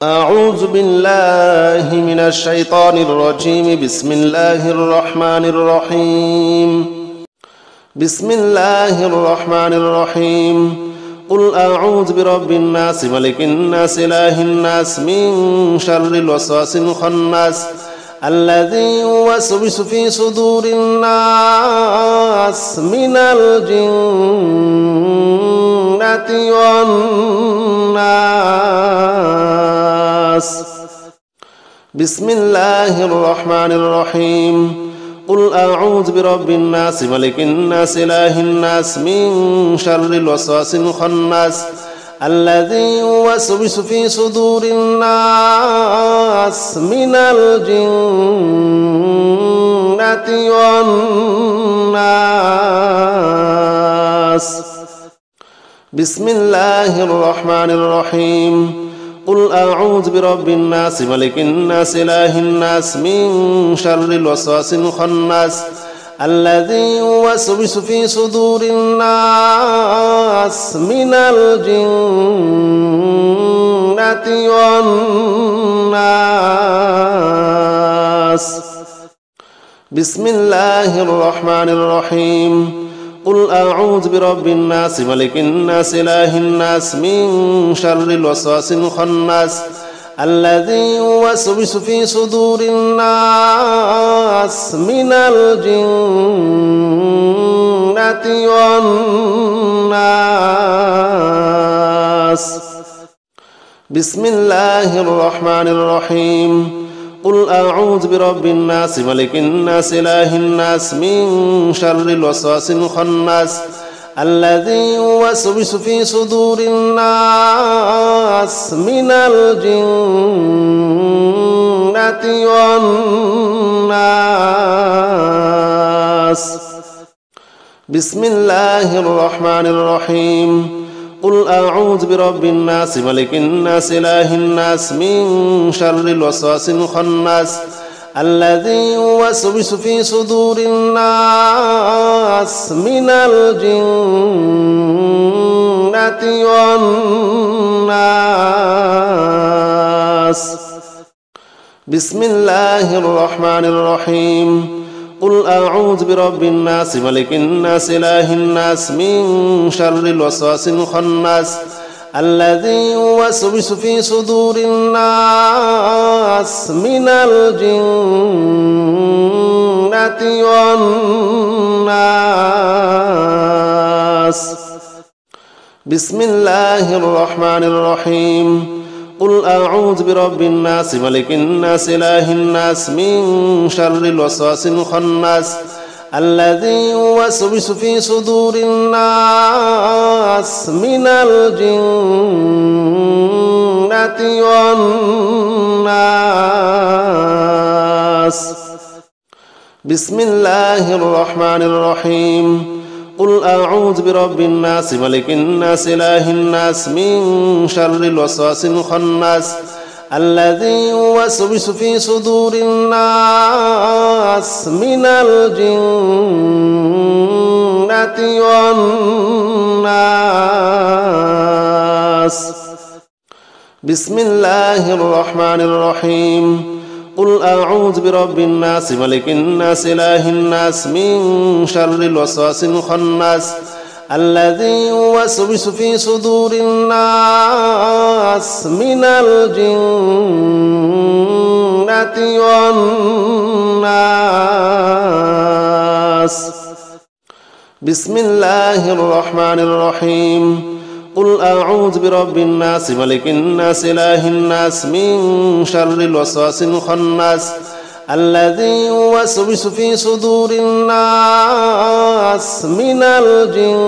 أعوذ بالله من الشيطان الرجيم. بسم الله الرحمن الرحيم. بسم الله الرحمن الرحيم. قل أعوذ برب الناس ملك الناس إله الناس من شر الوسواس الخناس الذي يوسوس في صدور الناس من الجنة والناس. بسم الله الرحمن الرحيم. قل أعوذ برب الناس ملك الناس إله الناس من شر الوسواس الخناس الذي يوسوس في صدور الناس من الجنة والناس. بسم الله الرحمن الرحيم. قل أعوذ برب الناس ملك الناس إله الناس من شر الوسواس الخناس الذي يوسوس في صدور الناس من الجنة والناس. بسم الله الرحمن الرحيم. قل أعوذ برب الناس ملك الناس إله الناس من شر الوسواس الخناس الذي يوسوس في صدور الناس من الجنة والناس. بسم الله الرحمن الرحيم. قل أعوذ برب الناس ملك الناس إله الناس من شر الوسواس الخناس الذي يوسوس في صدور الناس من الجنة والناس. بسم الله الرحمن الرحيم. قل أعوذ برب الناس ملك الناس إله الناس من شر الوسواس الخناس الذي يوسوس في صدور الناس من الجنة والناس. بسم الله الرحمن الرحيم. قل أعوذ برب الناس ملك الناس إله الناس من شر الوسواس الخناس الذي يوسوس في صدور الناس من الجنة والناس. بسم الله الرحمن الرحيم. قل أعوذ برب الناس ملك الناس إله الناس من شر الوسواس الخناس الذي يوسوس في صدور الناس من الجنة والناس. بسم الله الرحمن الرحيم. قل أعوذ برب الناس ملك الناس إله الناس من شر الوسواس الخناس الذي يوسوس في صدور الناس من الجنة والناس. بسم الله الرحمن الرحيم. قل أعوذ برب الناس ملك الناس إله الناس من شر الوسواس الخناس الذي يوسوس في صدور الناس من الجنة والناس. بسم الله الرحمن الرحيم. قل أعوذ برب الناس ملك الناس إله الناس من شر الوسواس الخناس الذي يوسوس في صدور الناس من الجنة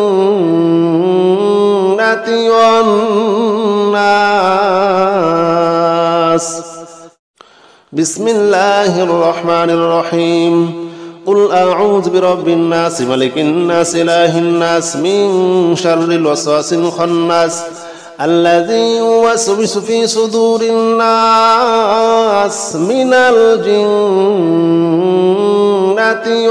والناس. بسم الله الرحمن الرحيم. قل أعوذ برب الناس ملك الناس إله الناس من شر الوسواس الخناس الذي يوسوس في صدور الناس من الجنة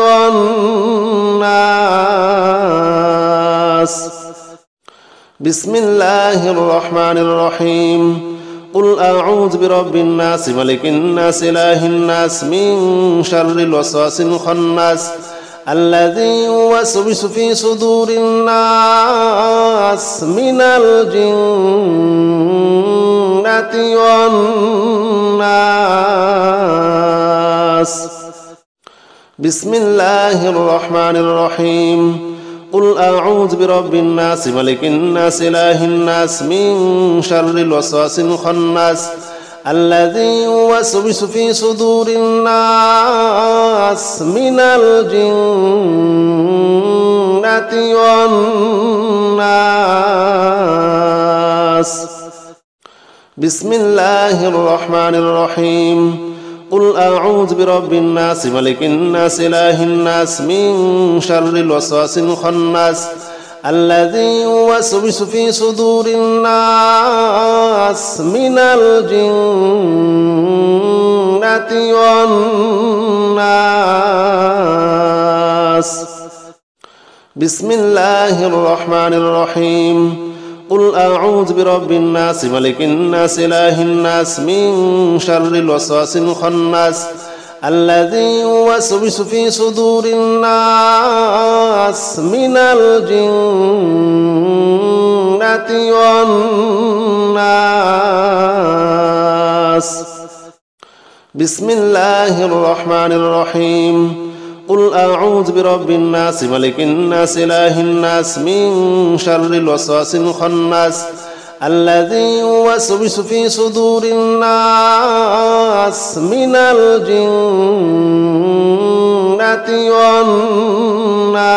والناس. بسم الله الرحمن الرحيم. قل أعوذ برب الناس ملك الناس إله الناس من شر الوسواس الخناس الذي يوسوس في صدور الناس من الجنة والناس. بسم الله الرحمن الرحيم. قل أعوذ برب الناس ملك الناس إله الناس من شر الوسواس الخناس الذي يوسوس في صدور الناس من الجنة والناس. بسم الله الرحمن الرحيم. قل أعوذ برب الناس ملك الناس إله الناس من شر الوسواس الخناس الذي يوسوس في صدور الناس من الجنة والناس. بسم الله الرحمن الرحيم. قل أعوذ برب الناس ملك الناس إله الناس من شر الوسواس الخناس الذي يوسوس في صدور الناس من الجنة والناس. بسم الله الرحمن الرحيم. قل أعوذ برب الناس ملك الناس إله الناس من شر الوسواس الخناس الذي يوسوس في صدور الناس من الجنة والناس.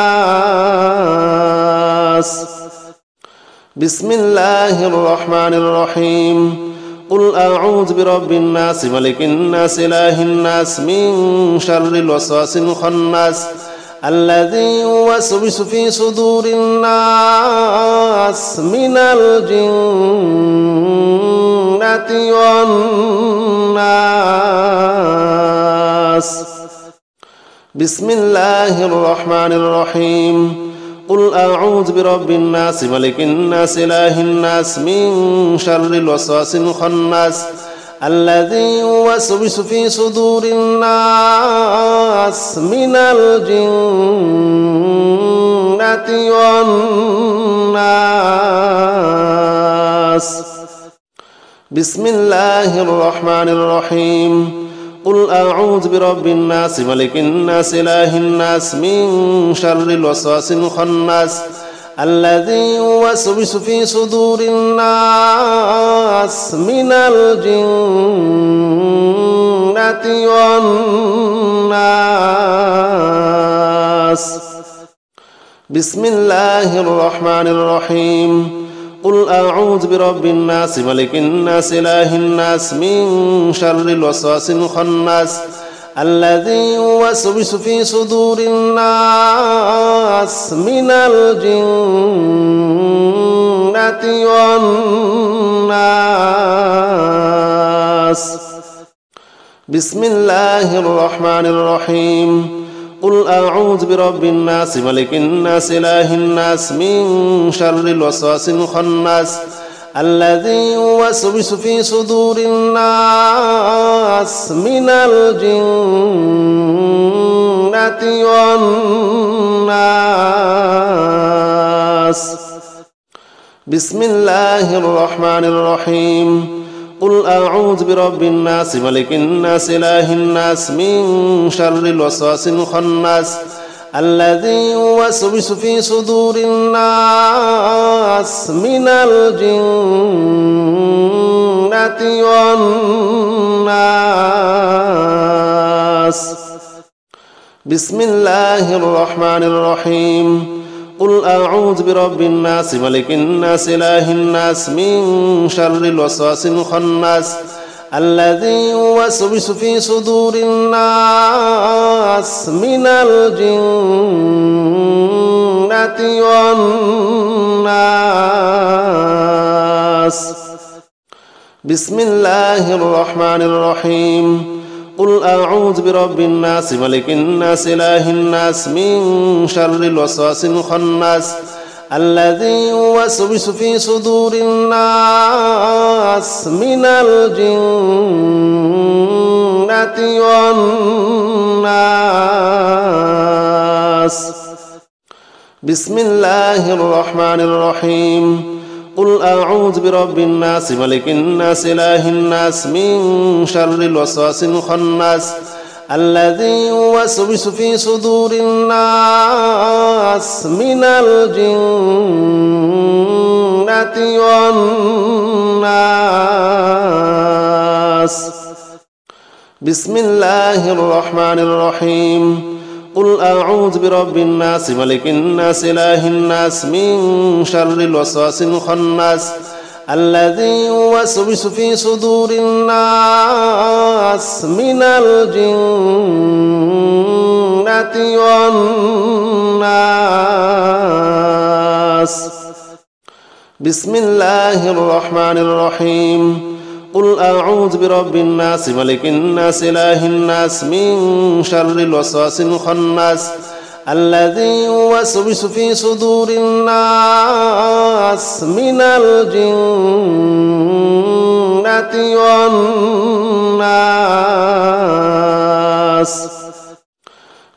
بسم الله الرحمن الرحيم. قل أعوذ برب الناس ملك الناس إله الناس من شر الوسواس الخناس الذي يوسوس في صدور الناس من الجنة والناس. بسم الله الرحمن الرحيم. قل أعوذ برب الناس ملك الناس إله الناس من شر الوسواس الخناس الذي يوسوس في صدور الناس من الجنة والناس. بسم الله الرحمن الرحيم. قل أعوذ برب الناس ملك الناس إله الناس من شر الوسواس الخناس الذي يوسوس في صدور الناس من الجنة والناس. بسم الله الرحمن الرحيم. قل أعوذ برب الناس ملك الناس إله الناس من شر الوسواس الخناس الذي يوسوس في صدور الناس من الجنة والناس. بسم الله الرحمن الرحيم. قل أعوذ برب الناس ملك الناس إله الناس من شر الوسواس الخناس الذي يوسوس في صدور الناس من الجنة والناس. بسم الله الرحمن الرحيم. قل أعوذ برب الناس ملك الناس إله الناس من شر الوسواس الخناس الذي يوسوس في صدور الناس من الجنة والناس. بسم الله الرحمن الرحيم. قل أعوذ برب الناس ملك الناس إله الناس من شر الوسواس الخناس الذي يوسوس في صدور الناس من الجنة والناس. بسم الله الرحمن الرحيم. قل أعوذ برب الناس ملك الناس إله الناس من شر الوسواس الخناس الذي يوسوس في صدور الناس من الجنة والناس. بسم الله الرحمن الرحيم. قل أعوذ برب الناس ملك الناس إله الناس من شر الوسواس الخناس الذي يوسوس في صدور الناس من الجنة والناس. بسم الله الرحمن الرحيم. قل أعوذ برب الناس ملك الناس إله الناس من شر الوسواس الخناس الذي يوسوس في صدور الناس من الجنة والناس. بسم الله الرحمن الرحيم. قل أعوذ برب الناس ملك الناس إله الناس من شر الوسواس الخناس الذي يوسوس في صدور الناس من الجنة والناس.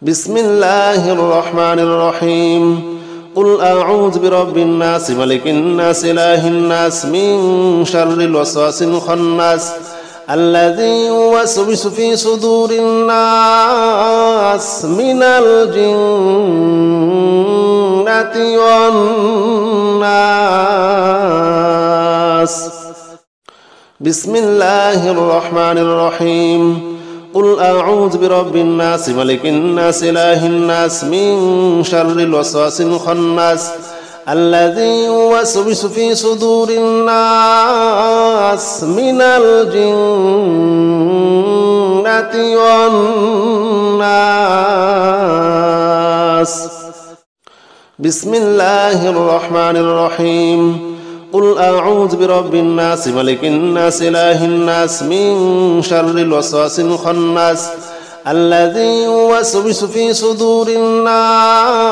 بسم الله الرحمن الرحيم. قل أعوذ برب الناس ملك الناس إله الناس من شر الوسواس الخناس الذي يوسوس في صدور الناس من الجنة والناس. بسم الله الرحمن الرحيم. قل أعوذ برب الناس ملك الناس إله الناس من شر الوسواس الخناس الذي يوسوس في صدور الناس من الجنة والناس. بسم الله الرحمن الرحيم. قل أعوذ برب الناس ملك الناس إله الناس من شر الوسواس الخناس الذي يوسوس في صدور الناس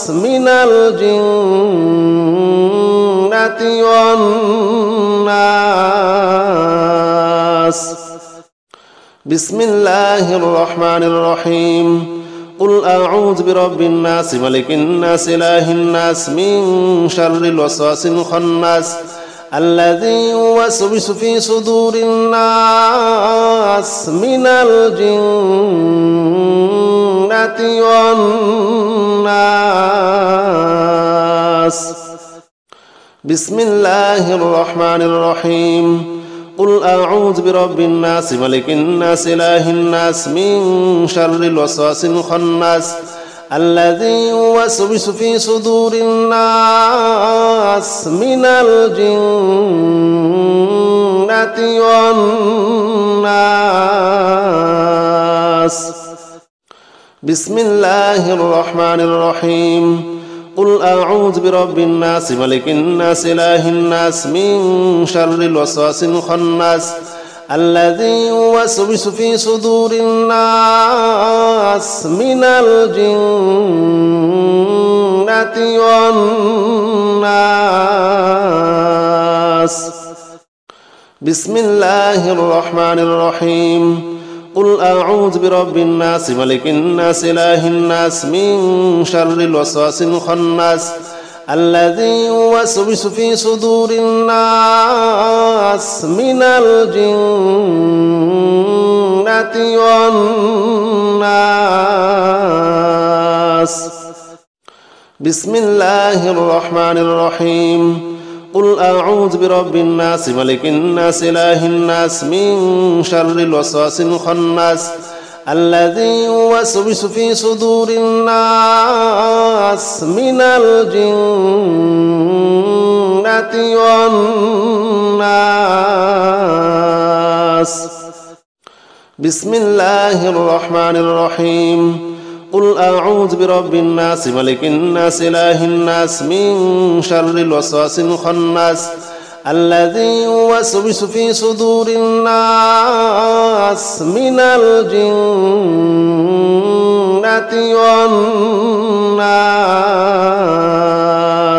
من الجنة والناس. بسم الله الرحمن الرحيم. قل أعوذ برب الناس ملك الناس إله الناس من شر الوسواس الخناس الذي يوسوس في صدور الناس من الجنة والناس. بسم الله الرحمن الرحيم. قل أعوذ برب الناس ملك الناس إله الناس من شر الوسواس الخناس الذي يوسوس في صدور الناس من الجنة والناس. بسم الله الرحمن الرحيم. قل أعوذ برب الناس ملك الناس إله الناس من شر الوسواس الخناس الذي يوسوس في صدور الناس من الجنة والناس. بسم الله الرحمن الرحيم. قل أعوذ برب الناس ملك الناس إله الناس من شر الوسواس الخناس الذي يوسوس في صدور الناس من الجنة والناس. بسم الله الرحمن الرحيم. قل أعوذ برب الناس ملك الناس إله الناس من شر الوسواس الخناس الذي يوسوس في صدور الناس من الجنة والناس. بسم الله الرحمن الرحيم. قل أعوذ برب الناس ملك الناس إله الناس من شر الوسواس الخناس الذي يوسوس في صدور الناس من الجنة والناس.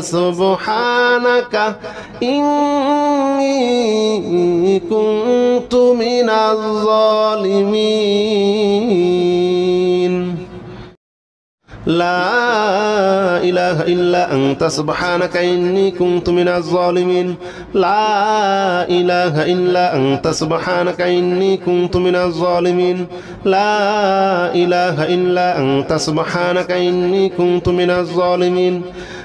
سبحانك إني كنت من الظالمين لا إله إلا أنت سبحانك إني كنت من الظالمين لا إله إلا أنت سبحانك إني كنت من الظالمين لا إله إلا أنت سبحانك إني كنت من الظالمين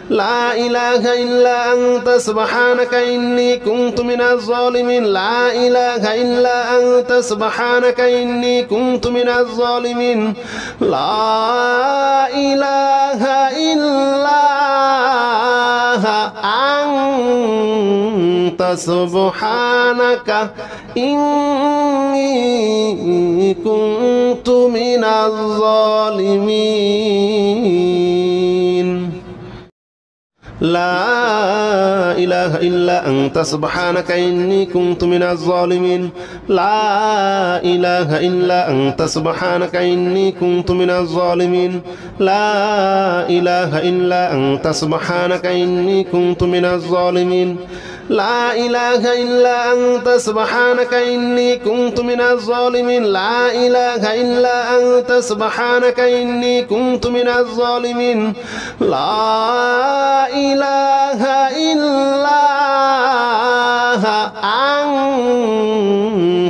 لا إله إلا أنت سبحانك إني كنت من الظالمين لا إله إلا أنت سبحانك إني كنت من الظالمين لا إله إلا أنت سبحانك إني كنت من الظالمين لا إله إلا أنت سبحانك إني كنت من الظالمين لا إله إلا أنت سبحانك إني كنت من الظالمين لا إله إلا أنت سبحانك إني كنت من الظالمين لا إله إلا أنت سبحانك إني كنت من الظالمين لا إله إلا أنت سبحانك إني كنت من الظالمين لا إله إلا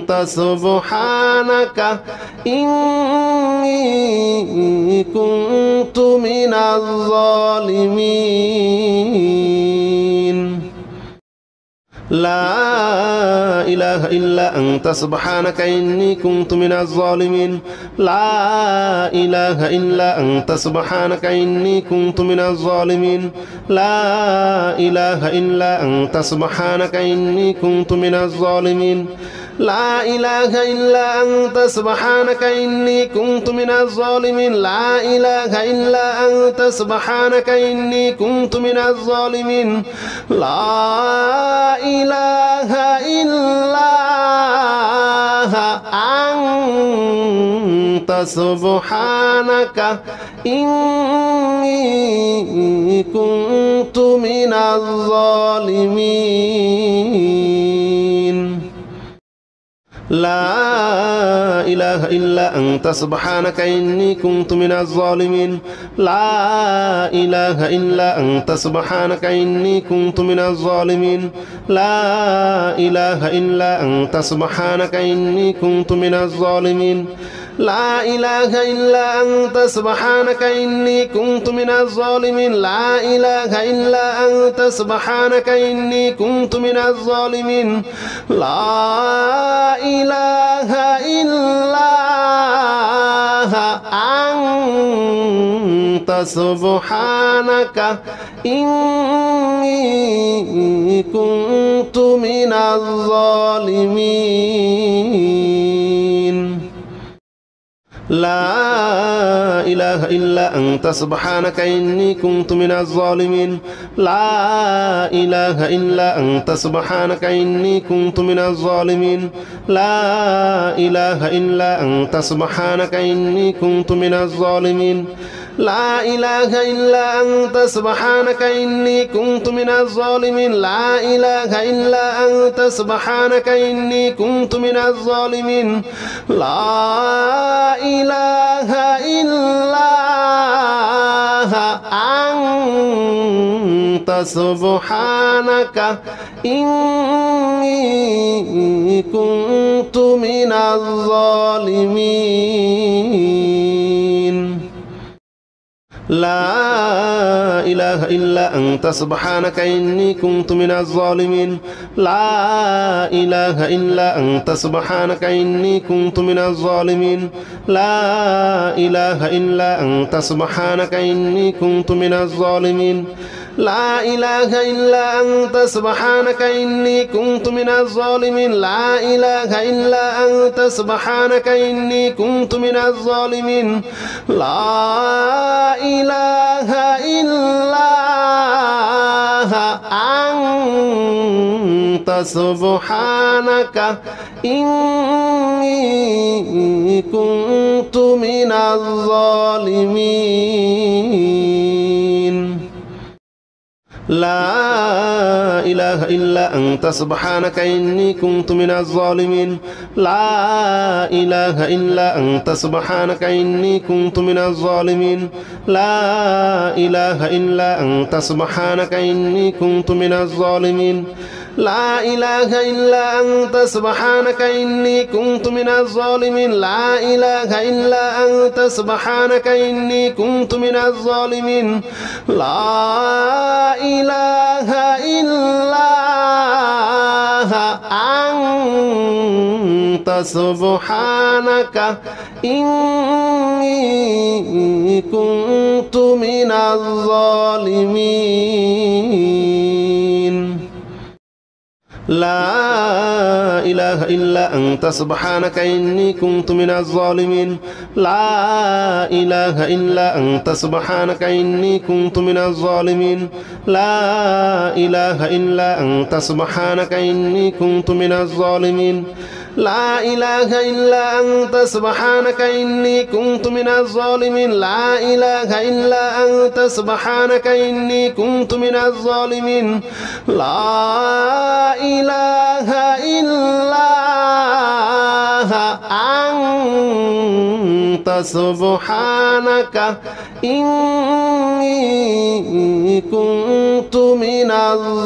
أنت سبحانك إني كنت من الظالمين لا إله إلا أنت سبحانك إني كنت من الظالمين لا إله إلا أنت سبحانك إني كنت من الظالمين لا إله إلا أنت سبحانك إني كنت من الظالمين لا إله إلا أنت سبحانك إني كنت من الظالمين لا إله إلا أنت سبحانك إني كنت من الظالمين لا إله إلا أنت سبحانك إني كنت من الظالمين لا إله إلا أنت سبحانك إني كنت من الظالمين لا إله إلا أنت سبحانك إني كنت من الظالمين لا إله إلا أنت سبحانك إني كنت من الظالمين لا إله إلا أنت سبحانك إني كنت من الظالمين لا إله إلا أنت سبحانك إني كنت من الظالمين لا إله إلا أنت سبحانك إني كنت من الظالمين لا إله إلا أنت سبحانك إني كنت من الظالمين لا إله إلا أنت سبحانك إني كنت من الظالمين لا إله إلا أنت سبحانك إني كنت من الظالمين لا إله إلا أنت سبحانك إني كنت من الظالمين لا إله إلا أنت سبحانك إني كنت من الظالمين لا إله إلا أنت سبحانك إني كنت من الظالمين لا إله إلا أنت سبحانك إني كنت من الظالمين لا إله إلا أنت سبحانك إني كنت من الظالمين لا إله إلا أنت سبحانك إني كنت من الظالمين لا إله إلا أنت سبحانك إني كنت من الظالمين لا إله إلا أنت سبحانك إني كنت من الظالمين لا إله إلا أنت سبحانك إني كنت من الظالمين لا إله إلا أنت سبحانك إني كنت من الظالمين لا إله إلا أنت سبحانك إني كنت من الظالمين لا إله إلا أنت سبحانك إني كنت من الظالمين لا إله إلا أنت سبحانك إني كنت من الظالمين لا إله إلا أنت سبحانك إني كنت من الظالمين لا إله إلا أنت سبحانك إني كنت من الظالمين لا إله إلا أنت سبحانك إني كنت من الظالمين لا إله إلا أنت سبحانك إني كنت من الظالمين لا إله إلا أنت سبحانك إني كنت من الظالمين لا إله إلا أنت سبحانك إني كنت من الظالمين لا إله إلا أنت سبحانك إني كنت من الظالمين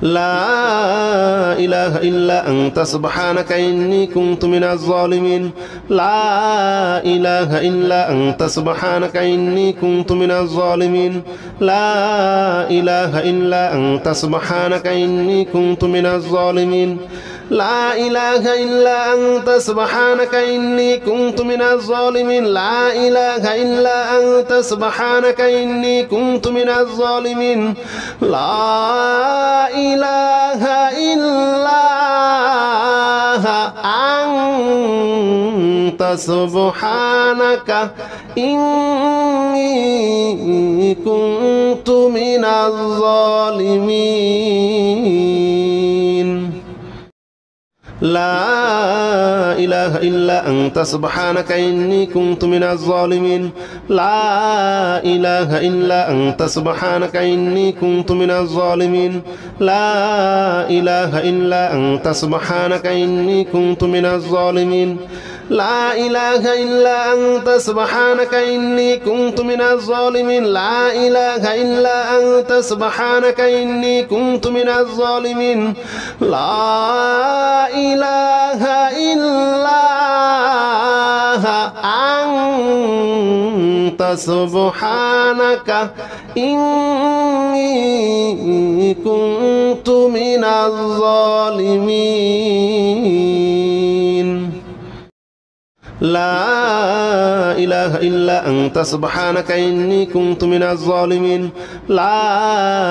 لا إله إلا أنت سبحانك إني كنت من الظالمين لا إله إلا أنت سبحانك إني كنت من الظالمين لا إله إلا أنت سبحانك إني كنت من الظالمين لا إله إلا أنت سبحانك إني كنت من الظالمين لا إله إلا أنت سبحانك إني كنت من الظالمين لا إله إلا أنت سبحانك إني كنت من الظالمين لا إله إلا أنت سبحانك إني كنت من الظالمين لا إله إلا أنت سبحانك إني كنت من الظالمين لا إله إلا أنت سبحانك إني كنت من الظالمين لا إله إلا أنت سبحانك إني كنت من الظالمين لا إله إلا أنت سبحانك إني كنت من الظالمين لا إله إلا أنت سبحانك إني كنت من الظالمين لا إله إلا أنت سبحانك إني كنت من الظالمين لا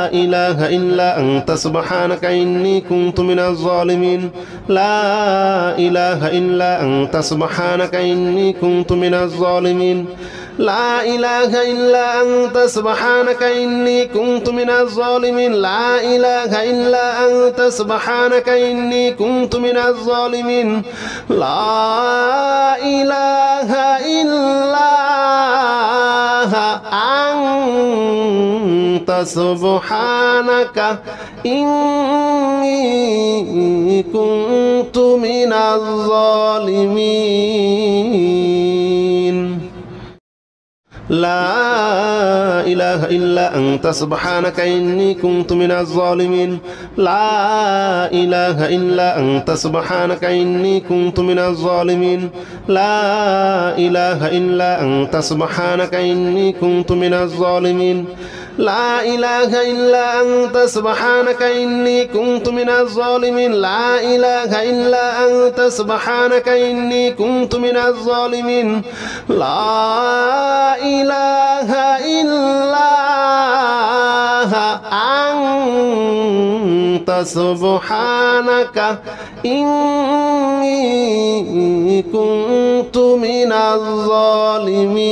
إله إلا أنت سبحانك إني كنت من الظالمين لا إله إلا أنت سبحانك إني كنت من الظالمين لا إله إلا أنت سبحانك إني كنت من الظالمين لا إله إلا أنت سبحانك إني كنت من الظالمين لا إله إلا أنت سبحانك إني كنت من الظالمين لا إله إلا أنت سبحانك إني كنت من الظالمين لا إله إلا أنت سبحانك إني كنت من الظالمين لا إله إلا أنت سبحانك إني كنت من الظالمين لا إله إلا أنت سبحانك إني كنت من الظالمين لا إله إلا أنت سبحانك إني كنت من الظالمين لا إله إلا أنت سبحانك إني كنت من الظالمين لا إله إلا أنت سبحانك إني كنت من الظالمين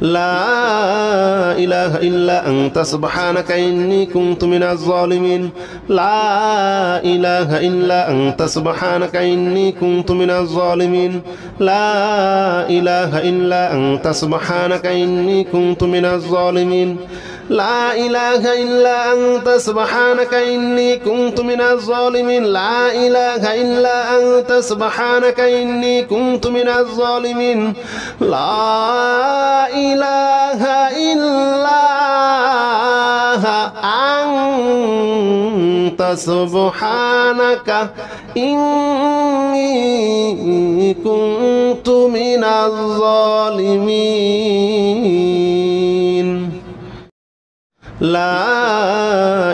لا إله إلا أنت سبحانك إني كنت من الظالمين لا إله إلا أنت سبحانك إني كنت من الظالمين لا إله إلا أنت سبحانك إني كنت من الظالمين لا إله إلا أنت سبحانك إني كنت من الظالمين لا إله إلا أنت سبحانك إني كنت من الظالمين لا إله إلا أنت سبحانك إني كنت من الظالمين لا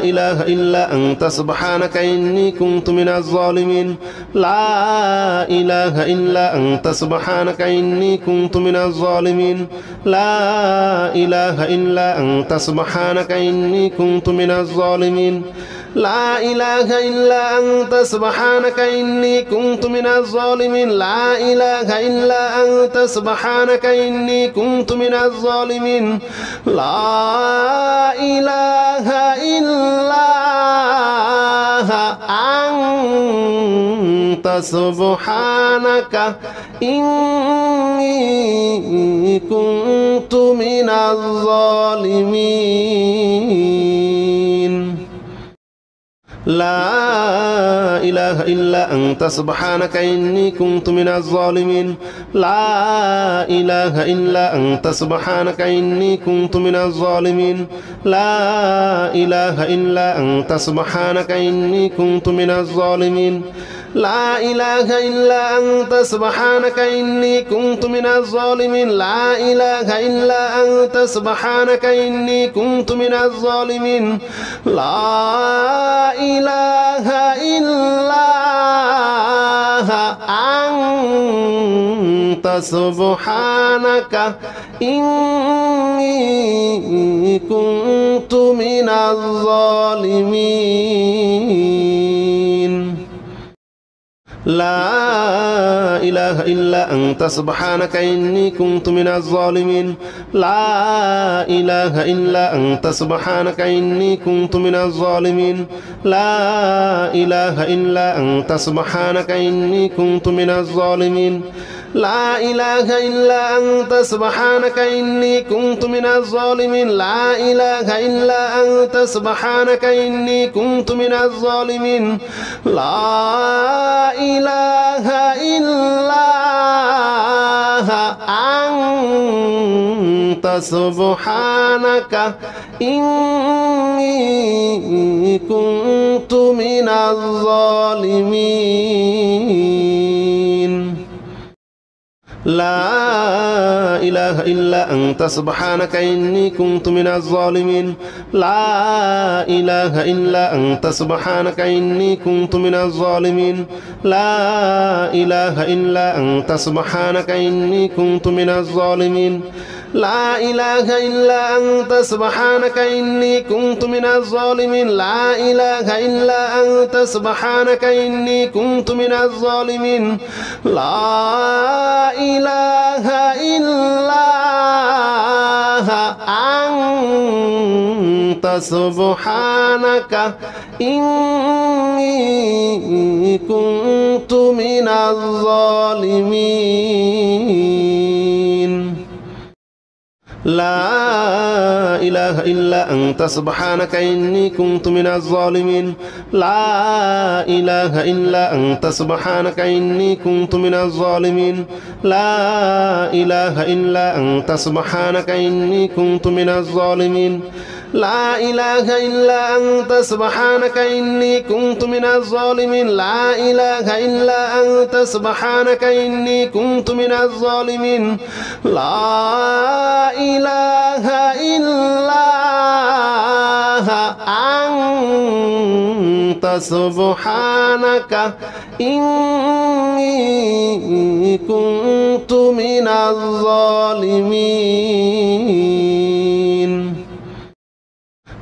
إله إلا أنت سبحانك إني كنت من الظالمين لا إله إلا أنت سبحانك إني كنت من الظالمين لا إله إلا أنت سبحانك إني كنت من الظالمين لا إله إلا أنت سبحانك إني كنت من الظالمين لا إله إلا أنت سبحانك إني كنت من الظالمين لا إله إلا أنت سبحانك إني كنت من الظالمين لا إله إلا أنت سبحانك إني كنت من الظالمين لا إله إلا أنت سبحانك إني كنت من الظالمين لا إله إلا أنت سبحانك إني كنت من الظالمين لا إله إلا أنت سبحانك إني كنت من الظالمين لا إله إلا أنت سبحانك إني كنت من الظالمين لا إله إلا أنت سبحانك إني كنت من الظالمين لا إله إلا أنت سبحانك إني كنت من الظالمين لا إله إلا أنت سبحانك إني كنت من الظالمين لا إله إلا أنت سبحانك إني كنت من الظالمين لا إله إلا أنت سبحانك إني كنت من الظالمين لا إله إلا أنت سبحانك إني كنت من الظالمين لا إله إلا أنت سبحانك إني كنت من الظالمين لا إله إلا أنت سبحانك إني كنت من الظالمين لا إله إلا أنت سبحانك إني كنت من الظالمين لا إله إلا أنت سبحانك إني كنت من الظالمين لا إله إلا أنت سبحانك إني كنت من الظالمين لا إله إلا أنت سبحانك إني كنت من الظالمين لا إله إلا أنت سبحانك إني كنت من الظالمين لا إله إلا أنت سبحانك إني كنت من الظالمين لا إله إلا أنت سبحانك إني كنت من الظالمين لا إله إلا أنت سبحانك إني كنت من الظالمين لا إله إلا أنت سبحانك إني كنت من الظالمين لا إله إلا أنت سبحانك إني كنت من الظالمين لا إله إلا أنت سبحانك إني كنت من الظالمين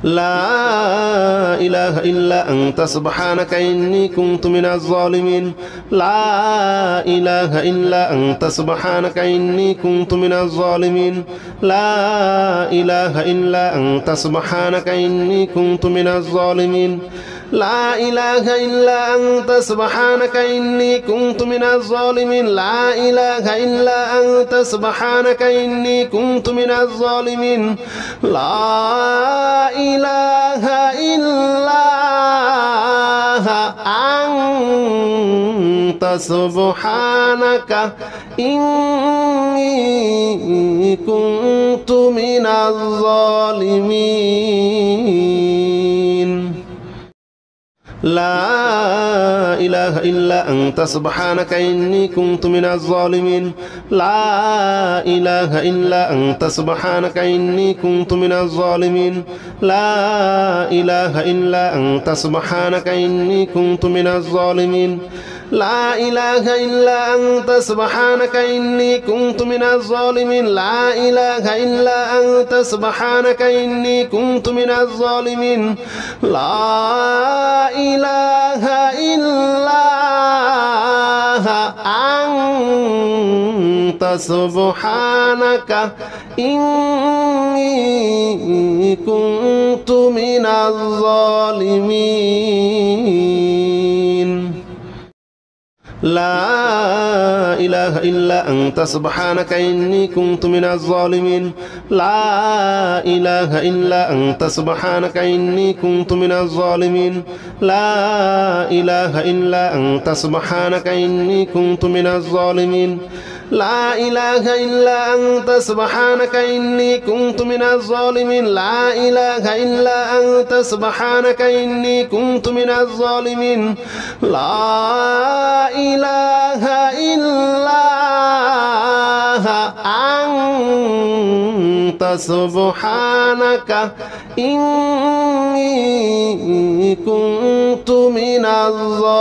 لا إله إلا أنت سبحانك إني كنت من الظالمين لا إله إلا أنت سبحانك إني كنت من الظالمين لا إله إلا أنت سبحانك إني كنت من الظالمين لا إله إلا أنت سبحانك إني كنت من الظالمين لا إله إلا أنت سبحانك إني كنت من الظالمين لا إله إلا أنت سبحانك إني كنت من الظالمين لا إله إلا أنت سبحانك إني كنت من الظالمين لا إله إلا أنت سبحانك إني كنت من الظالمين لا إله إلا أنت سبحانك إني كنت من الظالمين لا إله إلا أنت سبحانك إني كنت من الظالمين لا إله إلا أنت سبحانك إني كنت من الظالمين لا إله إلا أنت سبحانك إني كنت من الظالمين لا إله إلا أنت سبحانك إني كنت من الظالمين لا إله إلا أنت سبحانك إني كنت من الظالمين لا إله إلا أنت سبحانك إني كنت من الظالمين لا إله إلا أنت سبحانك إني كنت من الظالمين لا إله إلا أنت سبحانك إني كنت من الظالمين لا إله إلا أنت سبحانك إني كنت من الظالمين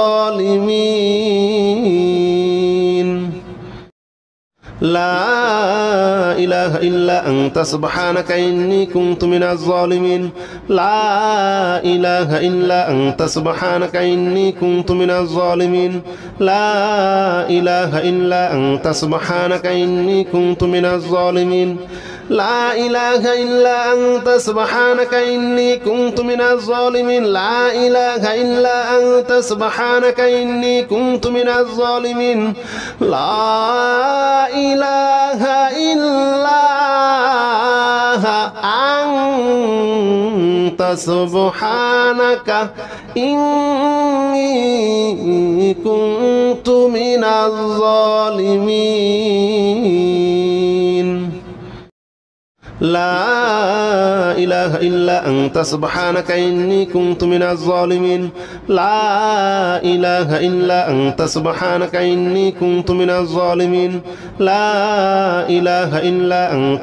لا إله إلا أنت سبحانك إني كنت من الظالمين لا إله إلا أنت سبحانك إني كنت من الظالمين لا إله إلا أنت سبحانك إني كنت من الظالمين لا إله إلا أنت سبحانك إني كنت من الظالمين لا إله إلا أنت سبحانك إني كنت من الظالمين لا إله إلا أنت سبحانك إني كنت من الظالمين لا إله إلا أنت سبحانك إني كنت من الظالمين لا إله إلا أنت سبحانك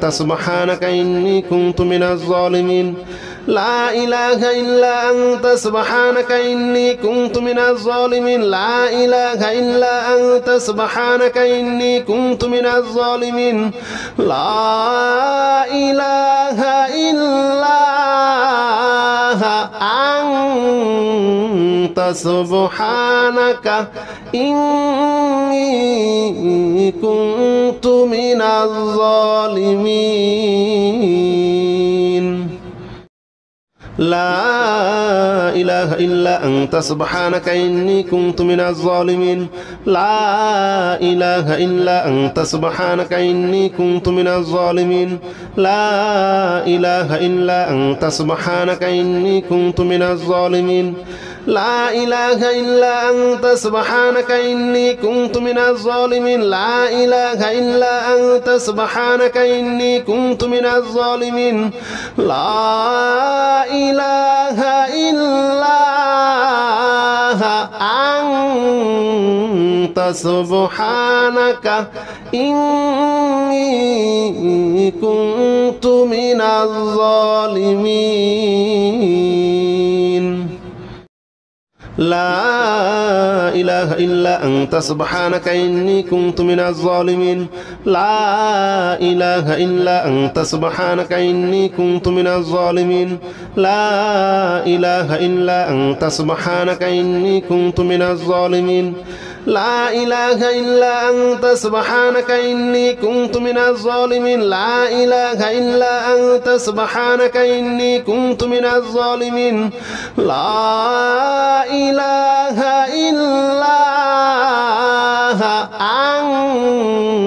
إني كنت من الظالمين لا إله إلا أنت سبحانك إني كنت من الظالمين لا إله إلا أنت سبحانك إني كنت من الظالمين لا إله إلا أنت سبحانك إني كنت من الظالمين لا إله إلا أنت سبحانك إني كنت من الظالمين لا إله إلا أنت سبحانك إني كنت من الظالمين لا إله إلا أنت سبحانك إني كنت من الظالمين لا إله إلا أنت سبحانك إني كنت من الظالمين لا إله إلا أنت سبحانك إني كنت من الظالمين لا إله إلا أنت سبحانك إني كنت من الظالمين لا إله إلا أنت سبحانك إني كنت من الظالمين لا إله إلا أنت سبحانك إني كنت من الظالمين لا إله إلا أنت سبحانك إني كنت من الظالمين لا إله إلا أنت سبحانك إني كنت من الظالمين لا إله إلا أنت سبحانك إني كنت من الظالمين لا إله إلا أنت سبحانك إني كنت من الظالمين لا إله إلا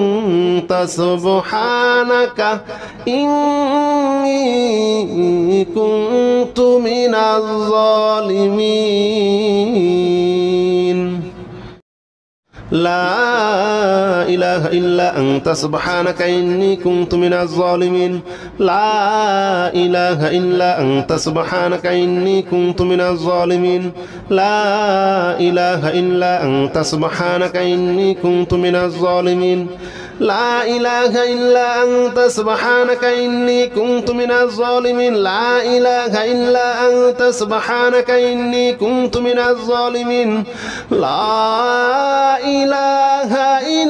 أنت سبحانك إني كنت من الظالمين لا إله إلا أنت سبحانك إني كنت من الظالمين لا إله إلا أنت سبحانك إني كنت من الظالمين لا إله إلا أنت سبحانك إني كنت من الظالمين لا إله إلا أنت سبحانك إني كنت من الظالمين لا إله إلا أنت سبحانك إني كنت من الظالمين لا إله إلا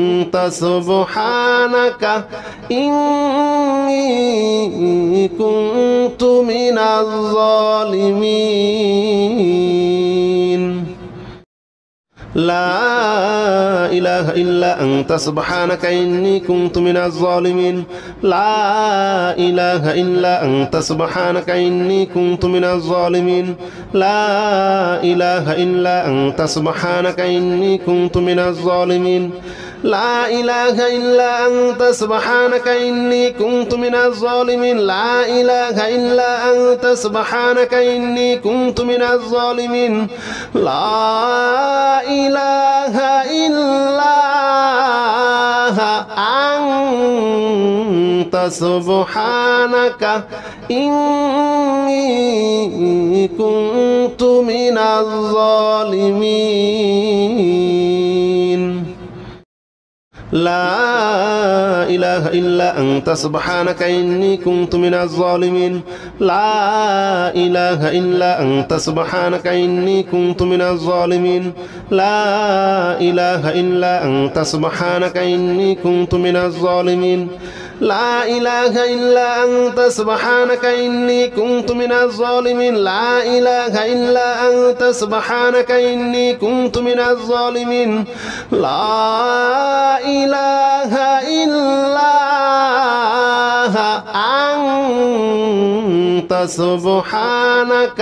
أنت سبحانك إني كنت من الظالمين لا إله إلا أنت سبحانك إني كنت من الظالمين لا إله إلا أنت سبحانك إني كنت من الظالمين لا إله إلا أنت سبحانك إني كنت من الظالمين لا إله إلا أنت سبحانك إني كنت من الظالمين لا إله إلا أنت سبحانك إني كنت من الظالمين لا إله إلا أنت سبحانك إني كنت من الظالمين لا إله إلا أنت سبحانك إني كنت من الظالمين لا إله إلا أنت سبحانك إني كنت من الظالمين لا إله إلا أنت سبحانك إني كنت من الظالمين لا إله إلا أنت سبحانك إني كنت من الظالمين لا إله إلا أنت سبحانك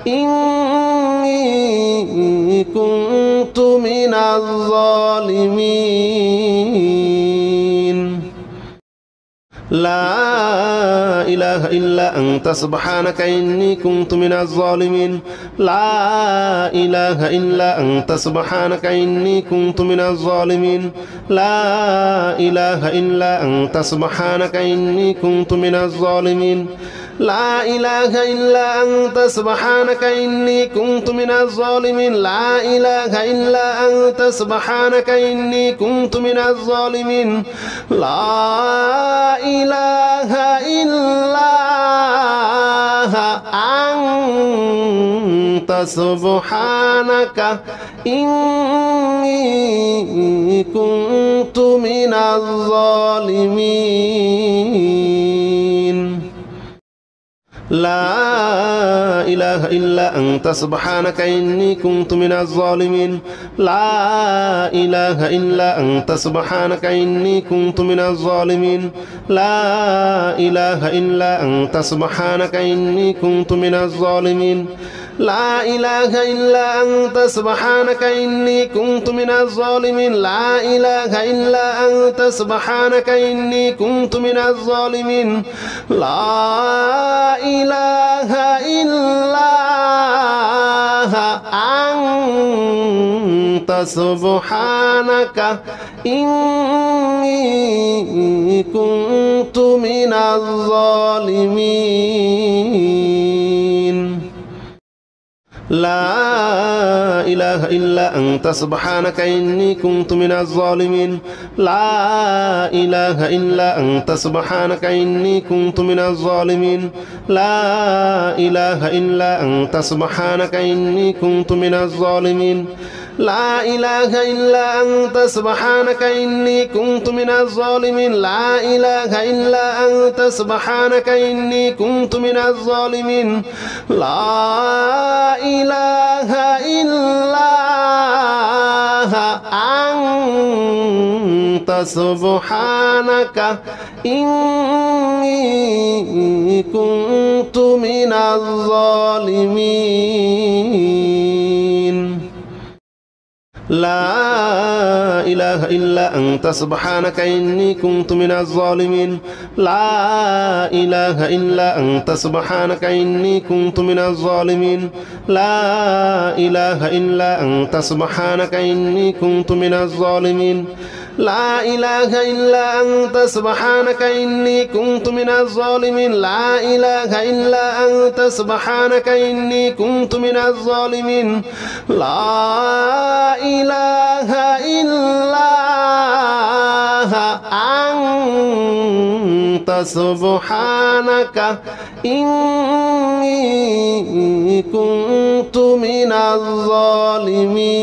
إني كنت من الظالمين لا إله إلا أنت سبحانك إني كنت من الظالمين لا إله إلا أنت سبحانك إني كنت من الظالمين لا إله إلا أنت سبحانك إني كنت من الظالمين لا إله إلا أنت سبحانك إني كنت من الظالمين لا إله إلا أنت سبحانك إني كنت من الظالمين لا إله إلا أنت سبحانك إني كنت من الظالمين لا إله إلا أنت سبحانك إني كنت من الظالمين لا إله إلا أنت سبحانك إني كنت من الظالمين لا إله إلا أنت سبحانك إني كنت من الظالمين لا إله إلا أنت سبحانك إني كنت من الظالمين لا إله إلا أنت سبحانك إني كنت من الظالمين لا إله إلا أنت سبحانك إني كنت من الظالمين لا إله إلا أنت سبحانك إني كنت من الظالمين لا إله إلا أنت سبحانك إني كنت من الظالمين لا إله إلا أنت سبحانك إني كنت من الظالمين لا إله إلا أنت سبحانك إني كنت من الظالمين لا إله إلا أنت سبحانك إني كنت من الظالمين لا إله إلا أنت سبحانك إني كنت من الظالمين لا إله إلا أنت سبحانك إني كنت من الظالمين لا إله إلا أنت سبحانك إني كنت من الظالمين لا إله إلا أنت سبحانك إني كنت من الظالمين لا إله إلا أنت سبحانك إني كنت من الظالمين لا إله إلا أنت سبحانك إني كنت من الظالمين لا إله إلا أنت سبحانك إني كنت من الظالمين لا إله إلا أنت سبحانك إني كنت من الظالمين